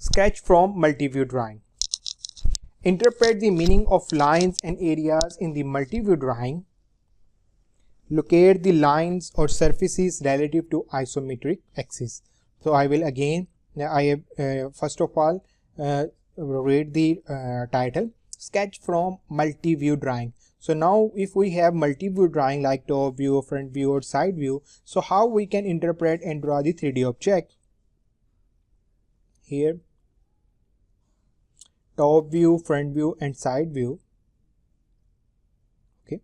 Sketch from multi-view drawing. Interpret the meaning of lines and areas in the multi-view drawing. Locate the lines or surfaces relative to isometric axis. So I will again, first of all read the title, sketch from multi-view drawing. So now if we have multi-view drawing like top view, front view or side view, so how we can interpret and draw the 3D object? Here, top view, front view and side view. Okay,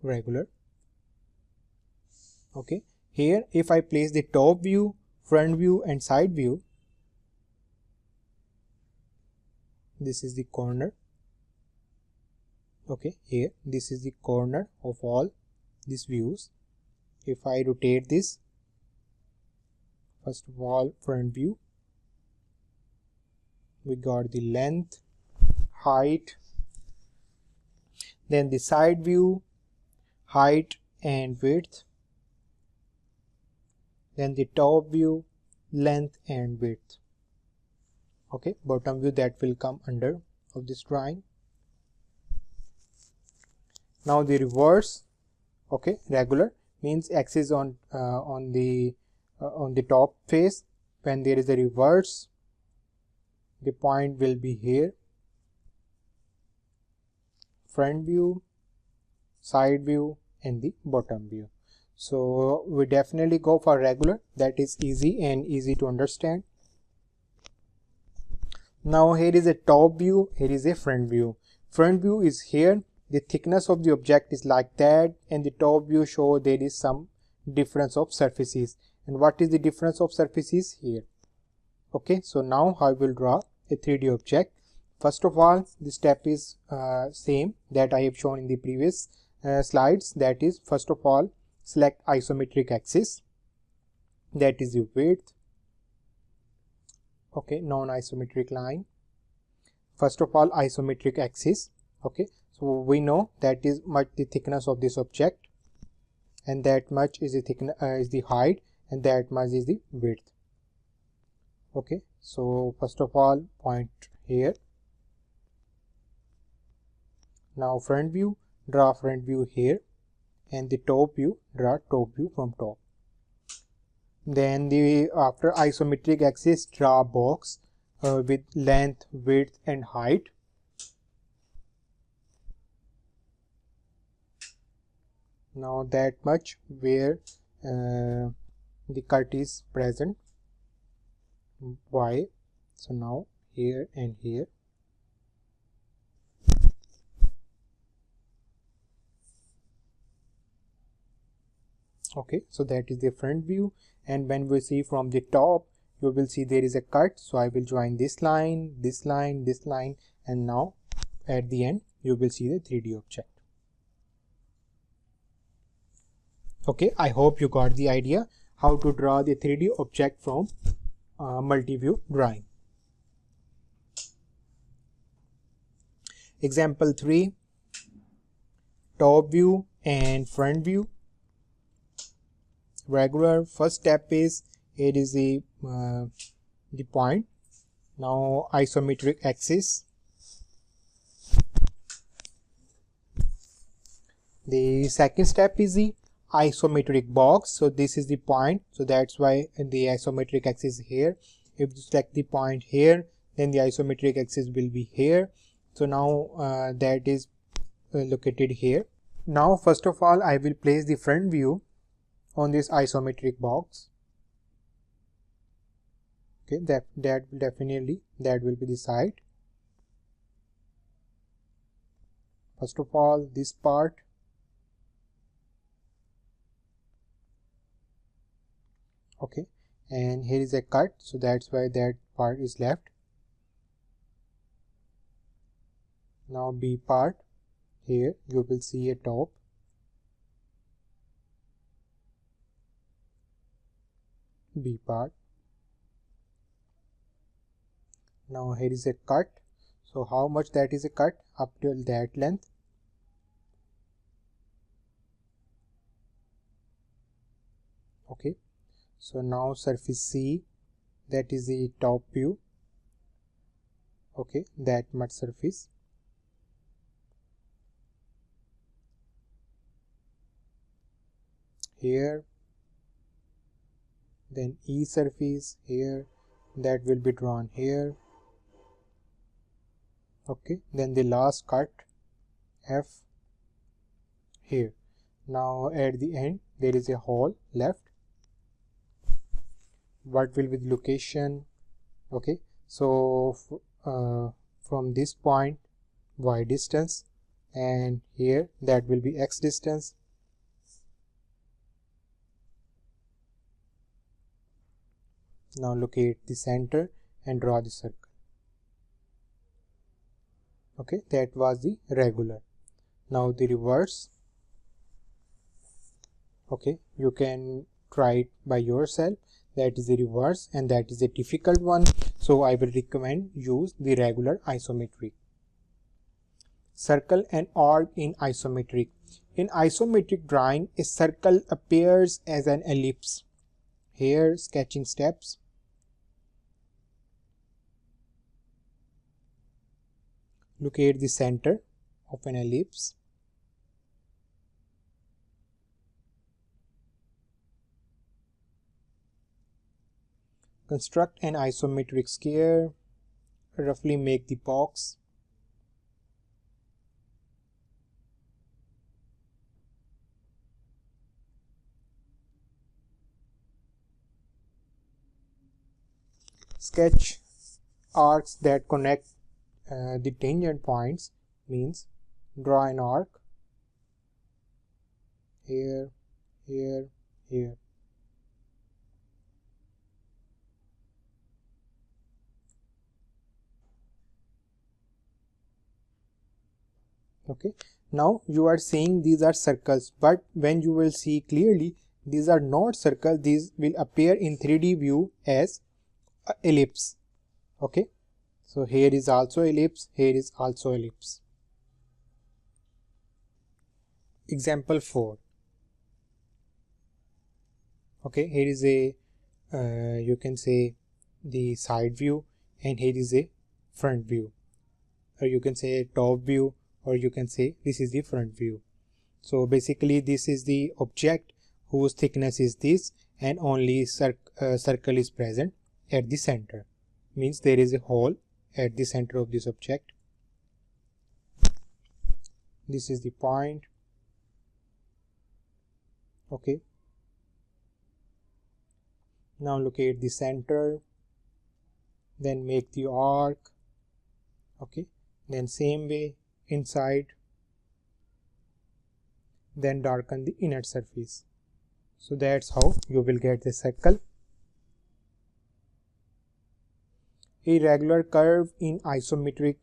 regular. Okay, here if I place the top view, front view and side view, this is the corner. Okay, here this is the corner of all these views. If I rotate this, first of all front view, we got the length, height, then the side view, height and width, then the top view, length and width. Okay, bottom view that will come under of this drawing. Now the reverse. Okay, regular means axis on the top face. When there is a reverse, the point will be here. Front view, side view and the bottom view. So we definitely go for regular. That is easy and easy to understand. Now here is a top view, here is a front view. Front view is here, the thickness of the object is like that, and the top view show there is some difference of surfaces. And what is the difference of surfaces here? Okay, so now I will draw a 3D object. First of all, the step is same that I have shown in the previous slides. That is, first of all, select isometric axis, that is the width. Okay, non-isometric line. First of all, isometric axis. Okay, so we know that is much the thickness of this object, and that much is the thickness is the height, and that much is the width. Okay, so first of all, point here. Now front view, draw front view here, and the top view, draw top view from top. Then the after isometric axis, draw a box with length, width and height. Now that much where the cut is present, Y. So now here and here. Okay, so that is the front view, and when we see from the top, you will see there is a cut. So I will join this line, this line, this line, and now at the end you will see the 3D object. Okay, I hope you got the idea how to draw the 3D object from multi-view drawing. Example 3, top view and front view. Regular. First step is, here is the point. Now isometric axis. The second step is the isometric box. So this is the point, so that's why the isometric axis is here. If you select the point here, then the isometric axis will be here. So now that is located here. Now first of all, I will place the front view on this isometric box. Okay, that definitely that will be the side. First of all, this part. Okay, and here is a cut, so that's why that part is left. Now B part, here you will see a top. B part. Now here is a cut. So how much that is a cut? Up till that length. Okay, so now surface C, that is the top view. okay, that much surface. Here, then E surface here, that will be drawn here, okay, then the last cut F here. Now at the end there is a hole left. What will be the location? Okay, so from this point y distance, and here that will be x distance. Now locate the center and draw the circle. Okay, that was the regular. Now the reverse. Okay, you can try it by yourself. That is the reverse, and that is a difficult one, so I will recommend use the regular isometric. Circle and arc in isometric. In isometric drawing, a circle appears as an ellipse. Here, sketching steps. Locate the center of an ellipse. Construct an isometric sphere. Roughly make the box. Sketch arcs that connect the tangent points, means draw an arc here, here, here. Okay, now you are seeing these are circles, but when you will see clearly, these are not circles. These will appear in 3D view as ellipse. Okay, so here is also ellipse, here is also ellipse. Example 4. Okay, here is a you can say the side view, and here is a front view, or you can say a top view, or you can say this is the front view. So basically this is the object whose thickness is this, and only circle is present at the center, means there is a hole at the center of this object. This is the point. Okay, now locate the center, then make the arc. Okay, then same way inside, then darken the inner surface. So that's how you will get the circle. Irregular curve in isometric.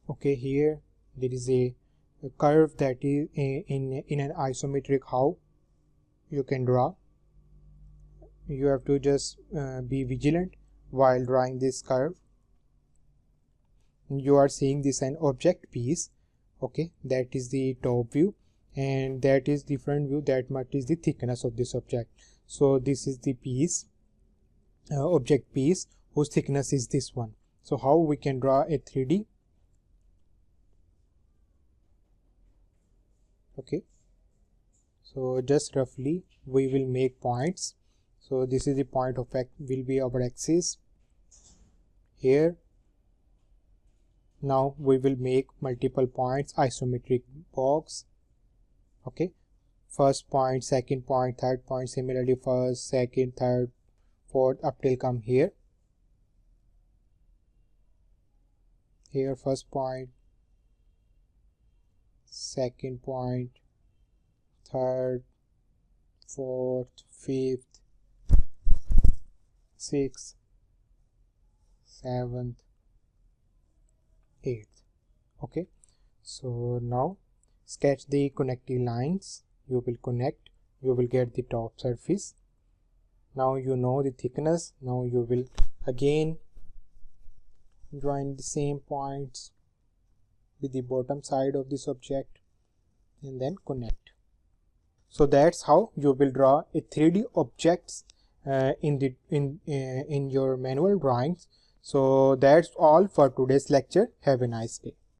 Okay, here there is a curve that is in an isometric. How you can draw? You have to just be vigilant while drawing this curve. You are seeing this an object piece. Okay, that is the top view, and that is the front view. That much is the thickness of this object. So this is the piece, object piece, whose thickness is this one. So how we can draw a 3D? Okay, so just roughly we will make points. So this is the point of will be our axis here. Now we will make multiple points, isometric box. Okay, first point, second point, third point. Similarly, first, second, third, fourth, up till come here. Here first point, second point, third, fourth, fifth, sixth, seventh, eighth. Okay, so now sketch the connecting lines. You will connect, you will get the top surface. Now you know the thickness. Now you will again join the same points with the bottom side of this object and then connect. So that's how you will draw a 3D objects in your manual drawings. So that's all for today's lecture. Have a nice day.